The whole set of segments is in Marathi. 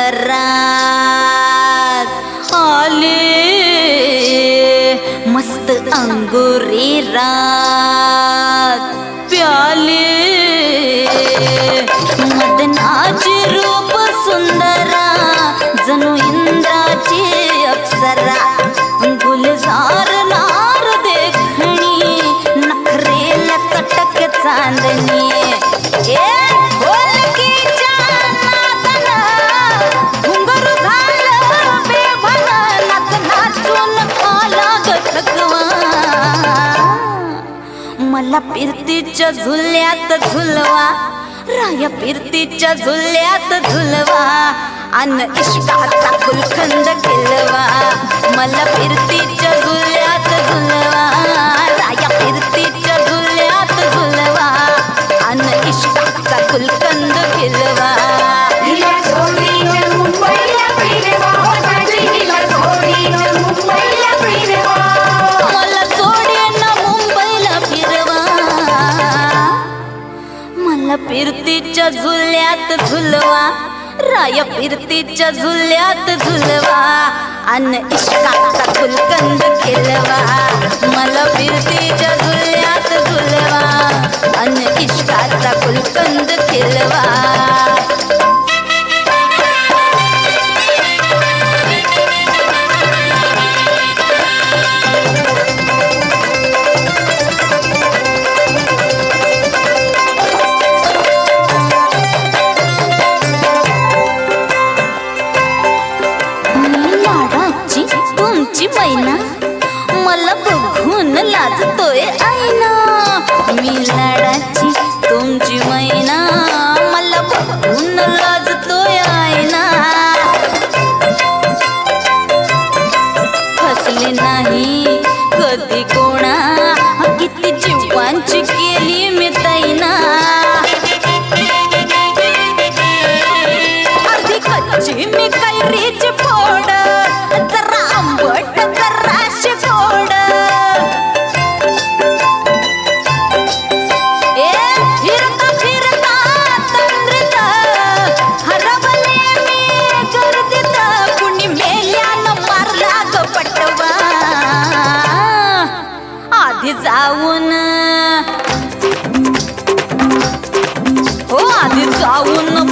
अंबरात आले मस्त अंगुरी रात प्याले मदनाचे रूप सुंदरा जणू इंद्राची अप्सरा गुलजार लार देखणी नखरेला चटक चांदणी मला फिरतीच्या झुल्यात झुलवा राया फिरतीच्या झुल्यात झुलवा अन इश्काचा गुलखंद केलवा मला फिरतीच्या झुल्यात झुलवा राया फिरतीच्या झुल्यात झुलवा अन इश्काचा गुलखंद केलवा फिरतीच्या झुल्यात झुलवा राया फिरतीच्या झुल्यात झुलवा अन इश्काचा गुलकंद केलवा मला फिरतीच्या झुल्यात झुलवा अन इश्काचा गुलकंद केलवा मैना मला बघून लाजतोय आईना मी लाडाची तुमची मैना मला बघून लाजतोय आईना फसले नाही कधी कोणा किती जीवांची केली मी तैना आधी कच्ची मी कैरीची फोड जरा आंबट जराशी गोड फिरता फिरता तंद्रीत हरवले मी गर्दीत कुणी मेल्यानं मारला ग पटवा आधी जाऊन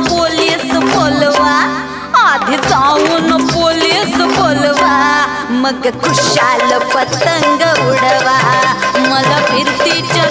पोलीस बोलवा आधी जाऊन पोलीस बोलवा मग खुशाल पतंग उडवा मला फिरतीच्या